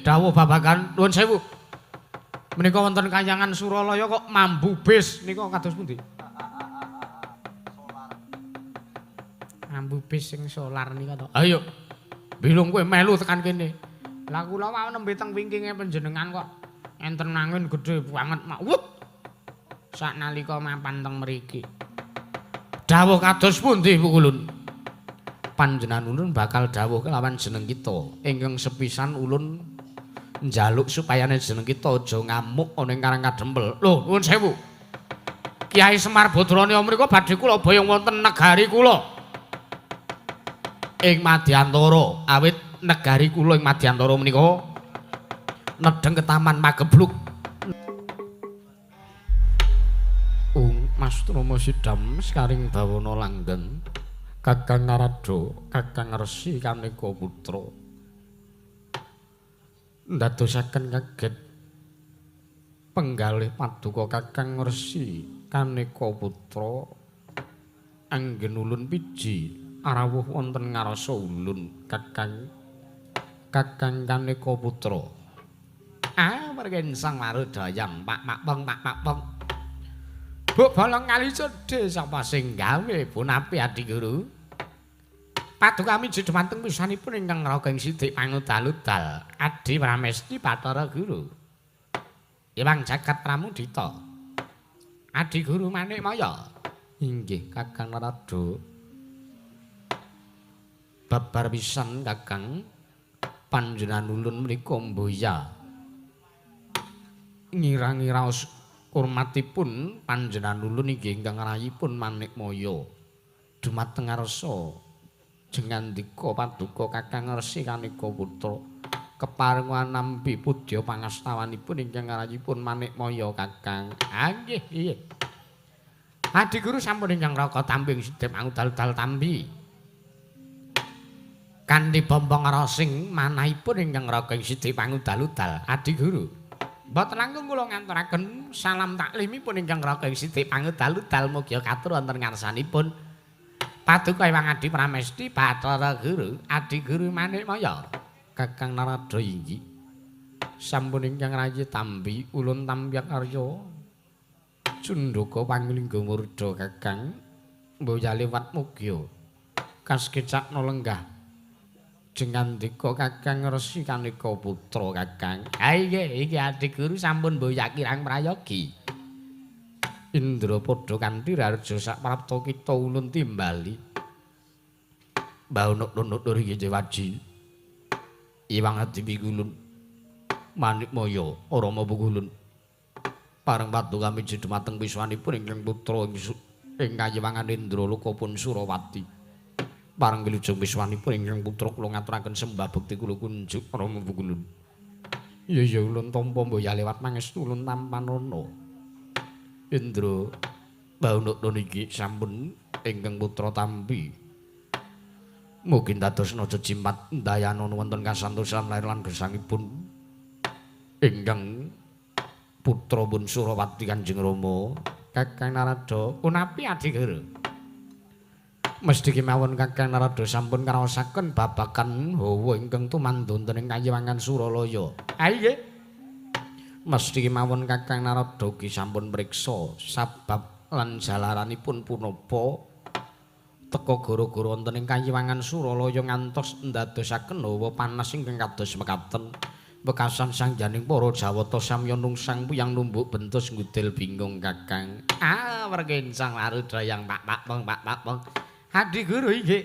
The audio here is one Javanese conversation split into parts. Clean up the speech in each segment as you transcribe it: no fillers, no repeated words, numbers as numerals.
dawuh babagan nuwun sewu. Menika wonten Kahyangan Suralaya kok mambu bis nika kados pundi? Mambu bis sing solar nika to. Ayo. Bilung kowe melu tekan kene. Lah kula mau nembe teng wingkinge panjenengan kok enten angin gedhe banget mak. Wup. Saknalika mapan teng mriki. Dawuh kados pundi Bu Kulun? Panjenengan ulun bakal dawuh kelawan jeneng kita. Ingkang sepisan ulun njaluk supayane jeneng kita aja ngamuk ana ing Karang Kadempel. Lho, nuwun sewu. Kiai Semar Badrana mriku badhe kula boyong wonten negari kula. Ing Madyantara, awit negari kula ing Madyantara menika nedheng ke Taman Magebluk. Mas Trama Sidam sekaring bawana langgeng. Kakang Narada, Kakang Resi Kaneka Putra. Ndadosaken kaget penggalih paduka Kakang Resi Kaneka Putra anggen ulun piji arawuh wonten ngarasa ulun Kakang Kaneka Putra. Mergen Sang Marudayang Pak Pong. Buk bolong kali cedhe sapa sing gawe punapi Adi Guru. Paduka miji dhumateng pisanipun ingkang rageng sithik pangudal-udal Adi Pramesti Bathara Guru. Iwang Jagat Pramudita. Adi Guru Manikmaya. Inggih Kakang Narada. Babar pisan Kakang panjenengan ulun menika mboya. Ngira-ngiraos kurmatipun panjenengan ulun inggih ingkang rayipun Manikmaya. Dumateng ngarsa jengandika paduka Kakang Resi Kaneka Putra keparengan nampi pudya pangastawanipun ingkang rayipun Manikmaya Kakang. Nggih, nggih. Adi Guru sampun ingkang raka tamping sidhep angudal-udal tambi. Kanthi bombong rosing manahipun ingkang rageng sidhep angudal-udal Adi Guru. Mboten langkung kula ngaturaken salam taklimipun ingkang rageng sithik pangudal-udal mugi katur wonten ngarsanipun paduka Hyang Adi Pramesti Bathara Guru Adi Guru Manikmaya. Kakang Narada inggih sampun ingkang rayi tambi ulun tambyak karya Cundaka Panglingga Murda Kakang mboya liwat mugi kaskecakna lenggah jengandika Kakang Resi Kaneka Putra Kakang. Iki Adi Guru sampun mboya kirang prayogi. Indra padha kanthi raja sak prapta kita ulun timbali. Baunuk-unuk iki Dewaji. Iwang Adi Pikulun. Manikmaya Rama Pukulun. Pareng paduka miji dhumateng wiswanipun ingkang putra ing kayiwangan Indra Lokapun Surawati. Pareng wilujeng wiswanipun ingkang putra kula ngaturaken sembah bekti kula kunjuk Rama Pukulun. Ya ulun tampa mboya lewat mangestu ulun tampanana. Indra baunuk niki sampun ingkang putra tampi. Mugi dados naja jimat dayana wonten kasantosan lair lan gesangipun ingkang putra pun Surawati Kanjeng Rama. Kakang Narada punapi Adi Guru. Mesti kemawon Kakang Narada sampun ngraosaken babagan hawa ingkang tumandhonten ing Kayiwangan Suralaya. Nggih. Mesti kemawon Kakang Narada ugi sampun mriksa sabab lan jalaranipun punapa teka gara-gara wonten ing Kayiwangan Suralaya ngantos ndadosaken hawa panas ingkang kados mekaten. Bekasan sangjaning para Jawata samya nungsang puyang numbuk bentus ngudel bingung Kakang. Mergen Sang Marudayang Pak Pong. Adi Guru inggih.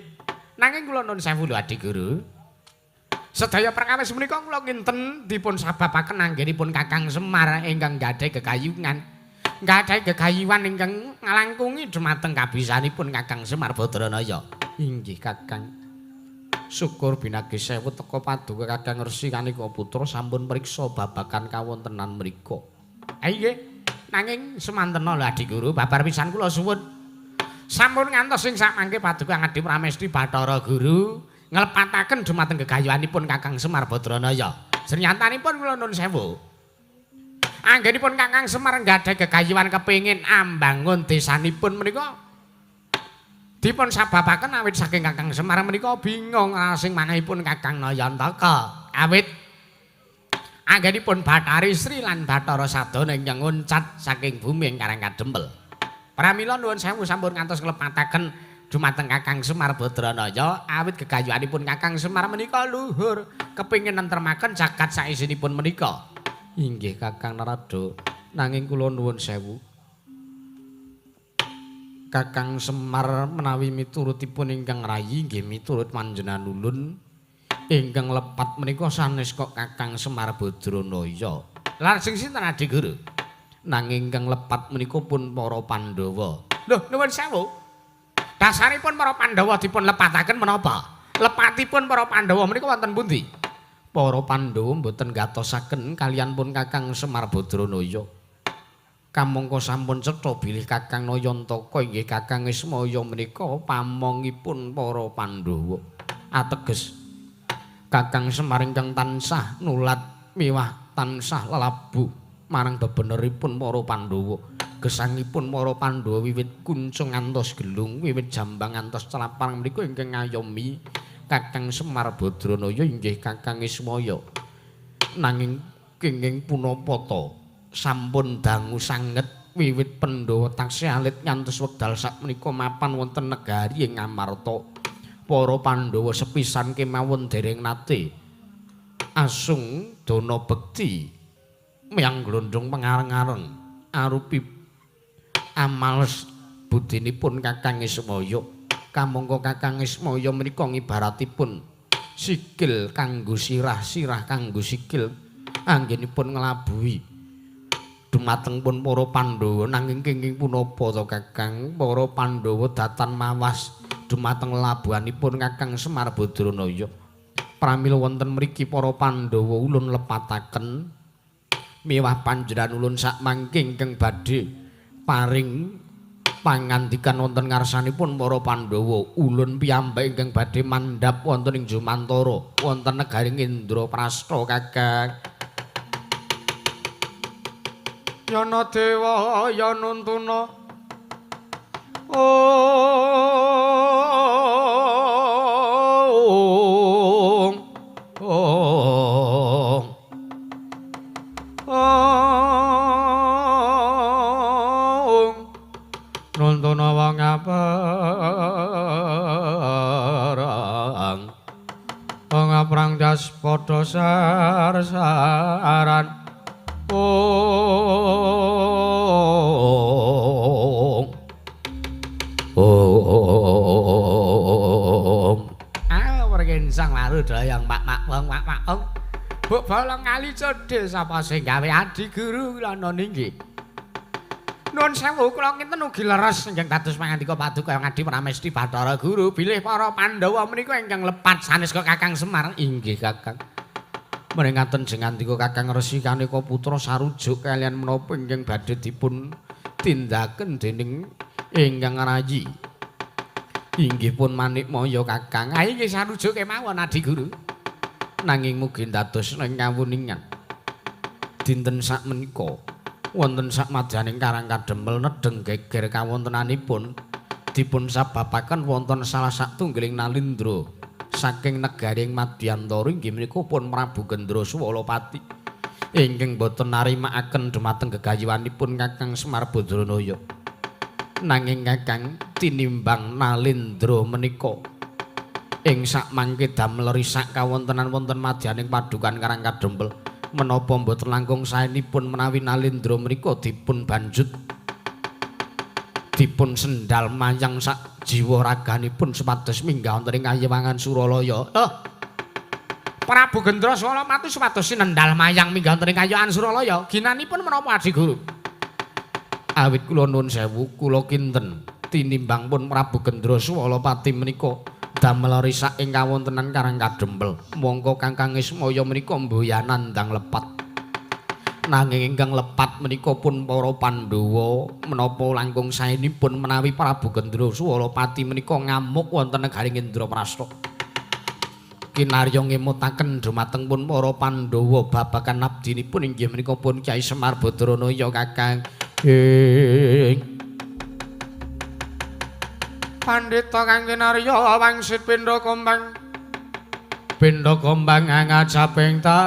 Nanging kula nuwun sewu lho Adi Guru. Sedaya perkawis menika kula kinten dipun sababaken anggenipun Kakang Semar ingkang gadhah gegayuhan. Gadhah gegayuhan ingkang nglangkungi dhumateng kabisanipun Kakang Semar Badranaya. Inggih Kakang. Syukur binagi sewu teka paduka Kakang Resi Kaneka Putra sampun mriksa babagan kawontenan mriku. Nggih. Nanging semantena lho Adi Guru, babar pisan kula suwun. Sampun ngantos ing samangke paduka Adi Pramesti Bathara Guru nglepataken dhumateng gegayuhanipun Kakang Semar Badranaya. Sernyatanipun kula nuwun sewu. Anggenipun Kakang Semar nggadhah gegayuhan kepengin ambangun desanipun menika dipun sababaken awit saking Kakang Semar menika bingung sing manahipun Kakang Nayantaka. Awit Anggenipun Bathari Sri lan Bathara Sadana ingkang nguncat saking bumi ingkang kadempel. Pramila nuwun sewu sampun ngantos klepataken dumateng Kakang Semar Badranaya awit gegayuhanipun Kakang Semar menika luhur kepingin nentremaken jagat saisinipun menika. Inggih Kakang Narada, nanging kula nuwun sewu. Kakang Semar menawi miturutipun ingkang rayi nggih miturut panjenengan ulun ingkang lepat menika sanes kok Kakang Semar Badranaya. Lajeng sinten Adi Guru? Nanging ingkang lepat menika pun para Pandhawa. Lho, nuwun sewu. Dasaripun para Pandhawa dipun lepataken menapa? Lepatipun para Pandhawa menika wonten pundi? Para Pandhawa mboten gatosaken kaliyan pun Kakang Semar Badranaya. Kamangka sampun cetha bilih Kakang Nayantaka inggih Kakang Ismaya menika pamongipun para Pandhawa. Ateges Kakang Semar ingkang tansah nulat miwah tansah lelabu marang bebeneripun para Pandhawa. Gesangipun para Pandhawa wiwit kuncung ngantos gelung, wiwit jambang ngantos celapang menika ingkang ngayomi Kakang Semar Badranaya inggih Kakang Ismaya. Nanging kenging punapa sampun dangu sanget wiwit Pandhawa taksih alit ngantos wekdal sakmenika mapan wonten negari ing Amarta. Para Pandhawa sepisan kemawon dereng nate asung dana bekti miyang glondhong pengareng-areng arupi amal budinipun Kakang Ismaya. Kamangka Kakang Ismaya menika ngibaratipun sikil kanggo sirah, sirah kanggo sikil anggenipun nglabuhi dumateng pun para Pandhawa. Nanging kenging punapa to Kakang, para Pandhawa datan mawas dumateng labuhanipun Kakang Semar Badranaya. Pramila wonten mriki para Pandhawa ulun lepataken miwah panjenengan ulun sakmangke ingkang badhe paring pangandikan wonten ngarsanipun para Pandhawa. Ulun piyambak ingkang badhe mandhap wonten ing Jumantara wonten negari Indraprastha Kakang. Yana Dewa Yanuntuna Nuntuna wong aparang wong aprang jas padha sarsaran. Sang laru dayang mak wong Buk bolong kali cedhe sapa sing gawe Adi Guru kula nggih. Nuwun sewu kula kinten ugi leres ingkang dados pangandika paduka Ngadi Pramesti Bathara Guru bilih para Pandhawa menika ingkang lepat sanes kok Kakang Semar. Inggih Kakang. Merengaten jengandika Kakang Resi Kaneka putra sarujuk kalian menapa ingkang badhe dipun tindaken dening ingkang rayi. Inggih pun Manikmaya Kakang. Ha inggih sarujuk kemawon Adi Guru. Nanging mugi dados ing kawuningan. Dinten sakmenika wonten sakmadyaning Karang Kadempel nedeng geger kawontenanipun dipun sababaken wonten salah satunggiling nalindra saking negaring Madyantara inggih menika pun Prabu Gendra Swalapati ingkang boten narimakaken dumateng gegayuhanipun Kakang Semar Badranaya. Nanging Kakang tinimbang nalindra menika ing sakmangke damel risak kawontenan wonten madyaning padukan Karang Kadempel menapa mboten langkung saenipun menawi nalindra menika dipun banjut dipun sendal mayang sak jiwa raganipun supados minggah wonten ing Kayewangan Suralaya. Prabu Gendra Swalapati supados sinendal mayang minggah wonten ing Kayewangan Suralaya. Ginanipun menapa Adi Guru? Awit kula nuwun sewu kula kinten tinimbang pun Prabu Gendra Swalapati menika damel risak ing kawontenan Karang Kadempel. Mongko Kakang Ismaya menika mboyanan ndang lepat. Nanging ingkang lepat menika pun para Pandhawa menapa langkung saenipun menawi Prabu Gendra Swalapati menika ngamuk wonten negaring Indraprastha. Kinarya ngemutaken dumateng pun para Pandhawa babagan abdinipun inggih menika pun Kyai Semar Badranaya Kakang. Pandhita kang kinarya wangsit pindha kombang ngajaping tangga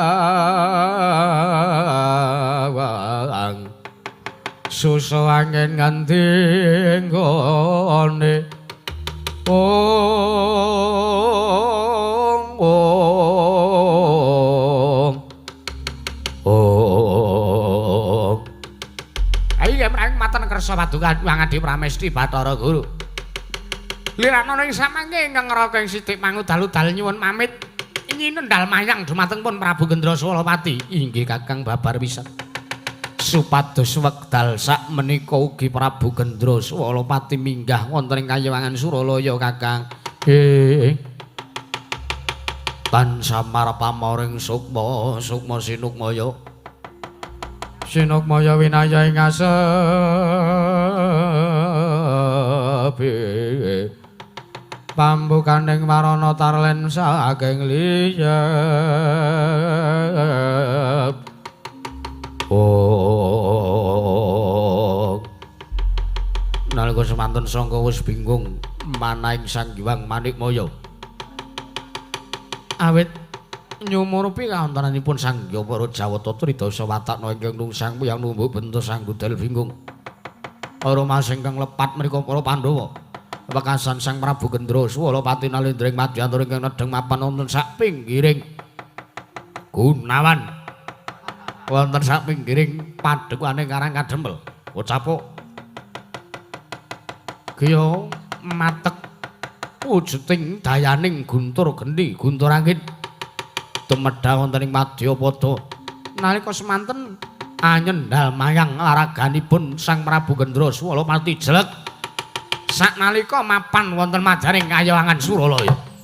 susu angin nganti nggone ayo mrang maten kersa paduka Wangadi Pramesti Bathara Guru lirana ing samangke ingkang ngraka ing sithik mangudal-udal nyuwun pamit nyinendal mayang dumateng pun Prabu Gendra Swalapati inggih Kakang babar pisan supados wekdal sak menika ugi Prabu Gendra Swalapati minggah wonten ing Kayewangan Suralaya Kakang Pansamar pamoring sukma sukma sinukmaya sinukmaya winaya ing asepi pambukaning warana tarlen saking liyep nalika semanten sangka wis bingung manahing Sang Hyang Manikmaya awit nyumurupi kawontenanipun Sang Hyang Para Jawata Tridasa Watakna ingkang nungsang yang numbuk bentus sanggudal bingung ora mas ingkang lepat mriku para Pandhawa wekasan Sang Prabu Gendra Swalapati nalindring madyantur ingkang nedheng mapan wonten sak pinggiring Gunawan wonten sak pinggiring padhekuane Karang Kadempel ucapuk kaya matek wujuding dayaning guntur gendi guntur angin tumedha wonten ing Madyapada nalika semanten anyendal mayang laraganipun Sang Prabu Gendra Swalapati jelek saknalika mapan wonten majaring Kayewangan Suralaya.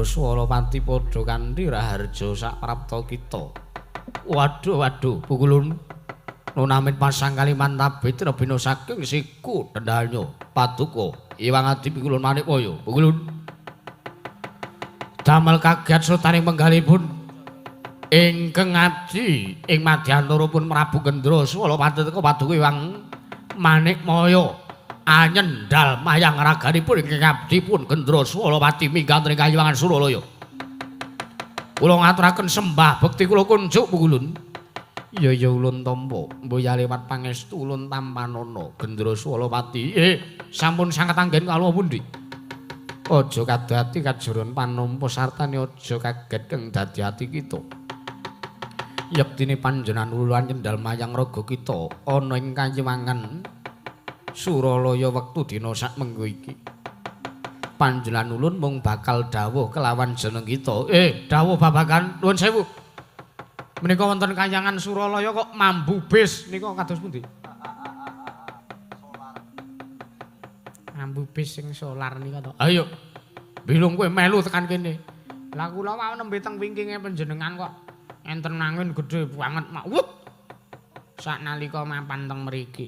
Swalapati padha kanthi raharja sak prapta kita. Waduh, Pukulun. Nunamit pasang kaliman tabit rebina saking siku dendalnya. Paduka, Iwang Adi Pukulun Manikmaya. Pukulun. Damel kaget sutaning penggalipun ingkang abdi ing madyanturipun Prabu Gendra Swalapati teka Paduka Iwang Manikmaya. Anyendal mayang raganipun ingkang abdi pun Gendra Swalapati minggah ing Kayewangan Suralaya. Kula ngaturaken sembah bekti kula kunjuk Pukulun. Ya ulun tampa, mboya liwat pangestu ulun tampanana Gendra Swalapati. Sampun sanget anggen kala pundi? Aja kadati kajuron panampa sartane aja kaget kang dadi ati kita. Yektine panjenengan uluan nyendal mayang raga kita ana ing Kayewangan Suralaya wektu dina sak mengko iki. Panjenengan ulun mung bakal dawuh kelawan jeneng kita. Dawuh babagan nuwun sewu. Menika wonten Kayangan Suralaya kok mambu bis nika kados pundi? Mambu bis sing solar nika to. Ayo. Bilung kowe melu tekan kene. Lah kula mau nembe teng wingkinge panjenengan kok enten angin gedhe banget mak. Wut. Saknalika mapan teng mriki.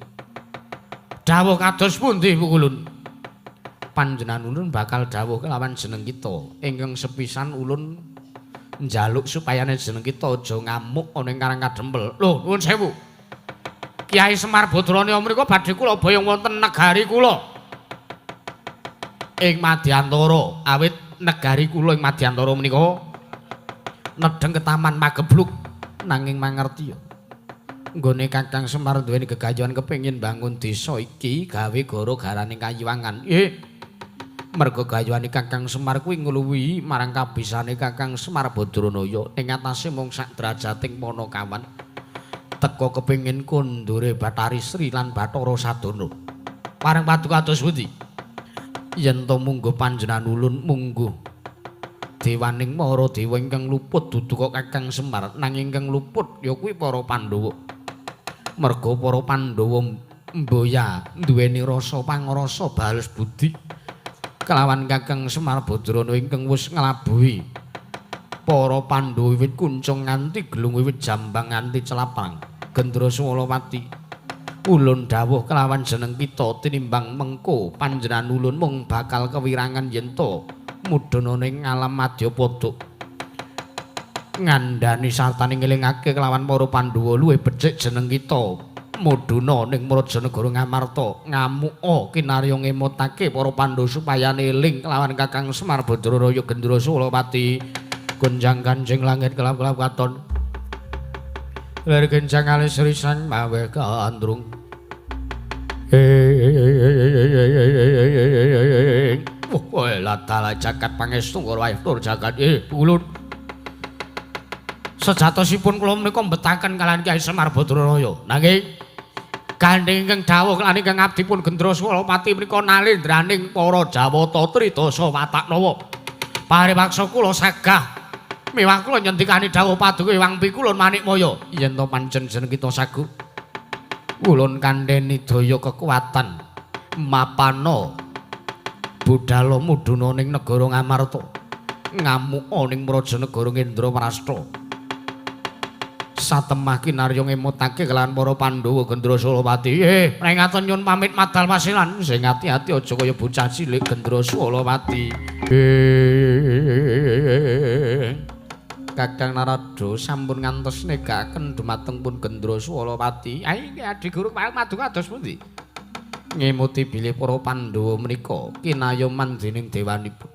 Dawuh kados pundi Pukulun? Panjenengan ulun bakal dawuh kelawan jeneng kita. Ingkang sepisan ulun njaluk supayane jeneng kita aja ngamuk ana ing Karang Kadempel. Lho, nuwun sewu. Kyai Semar Badrana mriku badhe kula boyong wonten negari kula. Ing Madyantara, awit negari kula ing Madyantara menika nedheng ke Taman Magebluk nanging mangertiya. Nggone Kakang Semar duweni gegayuhan kepengin bangun desa iki gawe gara-garane Kayiwangan. Merga gayuhane Kakang Semar kuwi ngluwihi marang kabisane Kakang Semar Badranaya ing atase mung sak drajating Panakawan. Teka kepengin kondure Bathari Sri lan Bathara Sadana. Pareng paduka kados pundi? Yen to mungguh panjenengan ulun mungguh dewaning para dewa ingkang luput dudu kok Kakang Semar nanging ingkang luput ya kuwi para Pandhawa. Merga para Pandhawa mboya duweni rasa pangrasa bales budi kelawan Kakang Semar Badrana ingkang wis nglabuhi para Pandhawa wiwit kuncung nganti gelung wiwit jambang nganti celapang. Gendra Swalawati ulun dawuh kelawan jeneng kita tinimbang mengko panjenengan ulun mung bakal kewirangan yen to mudhana ning alam Madyapada. Ngandhani sartane ngelingake kelawan para Pandhawa luwih becik jeneng kita mudhuna ning Mrajanegara Ngamarta ngamuka kinarya ngemutake para Pandhawa supaya eling kelawan Kakang Semar Badrana Gendra Swalawati gunjang kanjeng langit kelap-kelap katon ler genjang alis risan mawe kaandrung latala jagat pangestu karo tur jagat ulun sejatosipun kula menika mbetaken kaliyan Kyai Semar Badrana nanging gandeng ingkang dawuh lan ingkang abdipun Gendra Swalawati menika nalendraning para Jawata Tridasa Wataknawa paripaksa kula sagah miwah kula nyendikani dawuh paduka Hyang Pikulun Manikmaya yen to pancen jeneng kita sagu ulun kandheni daya kekuatan mapana budhal mudhuna ning negara Ngamarta ngamuka ning Mrajanegara Indraprastha satemah kinarya ngemutake kelawan para Pandhawa Gendra Swalawati prengaten nyuwun pamit madal pasilan sing ati-ati aja kaya bocah cilik Gendra Swalawati Kakang Narada sampun ngantos negakaken dumateng pun Gendra Swalawati. Ai Adi Guru paduka kados pundi? Ngemuti bilih para Pandhawa menika kinaya mandening dewanipun.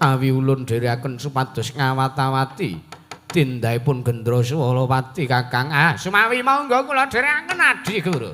Awi ulun dherekaken supados ngawat-awati tindhaipun Gendra Swalawati Kakang. Sumawi monggo kula dherekaken Adi Guru.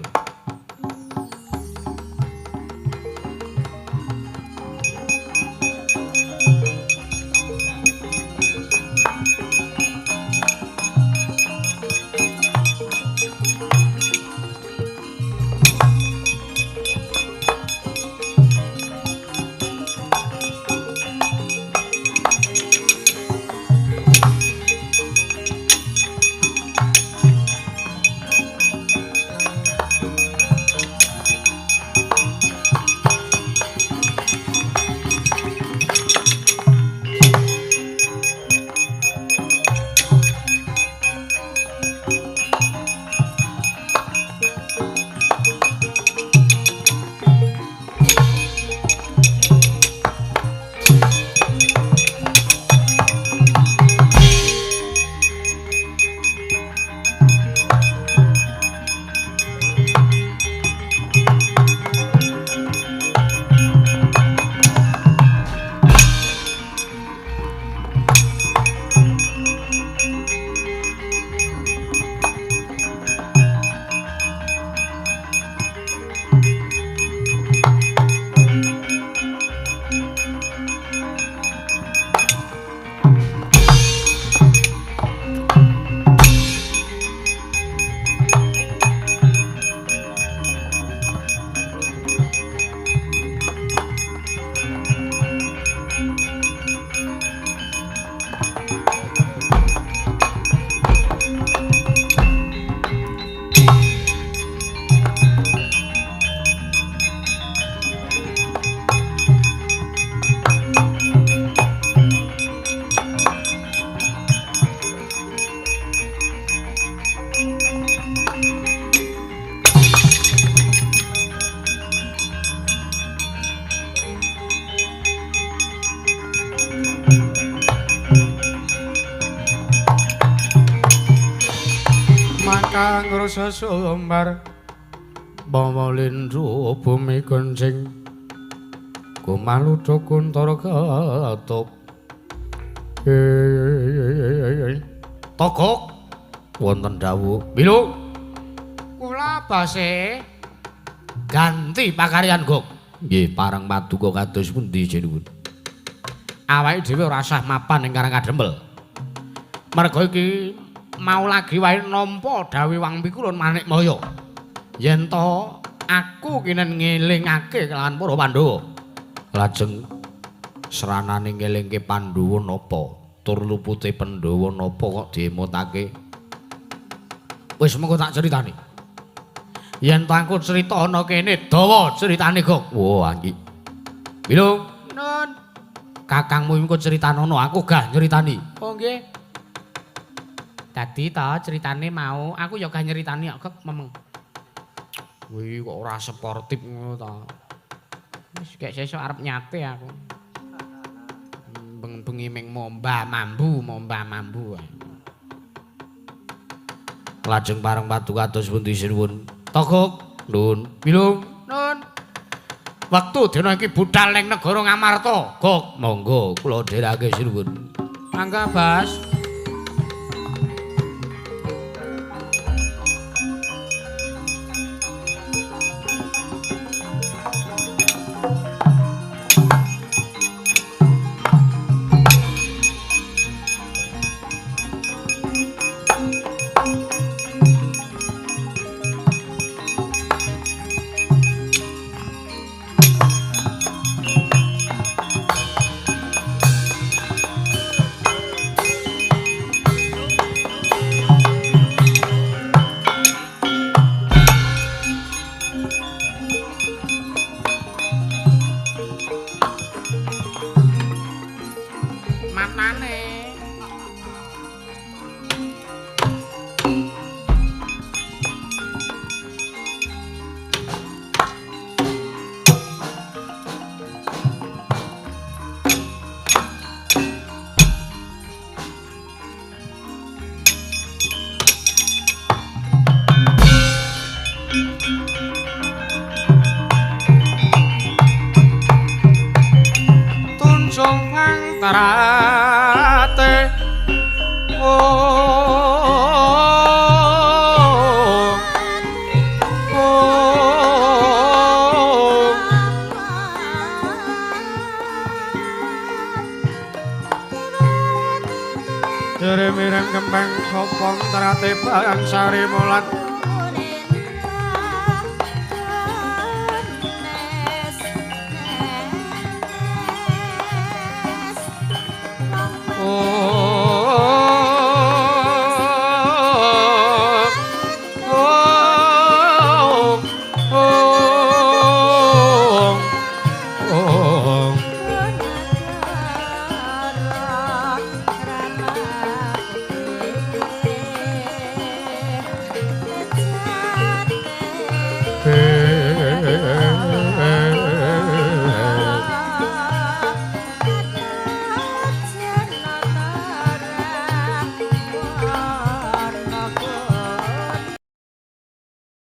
maka ngrasa sumbar bawalindru bumi kencing kumaluda kuntara katup togok wonten dawuh bilung kula base ganti pakaryan gok nggih pareng paduka kados pundi jenengan awake dhewe ora usah mapan ing Karang Kadempel merga iki mau lagi wae nampa dawuh Wang Pikulun Manikmaya yen to aku kinen ngelingake kelawan para Pandhawa lajeng sranane ngelingke Pandhawa napa tur lupute Pandhawa napa kok diemutake wis mengko tak critani yen to aku crita ana kene dawa critane kok wah anggih bilung nun kakangmu engko critanono aku gah nyritani oh nggih dadi ta critane mau aku ya gah nyritani kok memeng wih kok ora sportif ngono ta wis gek sesuk arep nyate aku bengi ming momba mambu lajeng pareng paduka kados pundi sinuwun togok nun bilung nun wektu dina iki budhal ning negara Ngamarta gok monggo kula dherake sinuwun mangga Bas tarate Jere mireng kembang kopong tarate bangsari mulat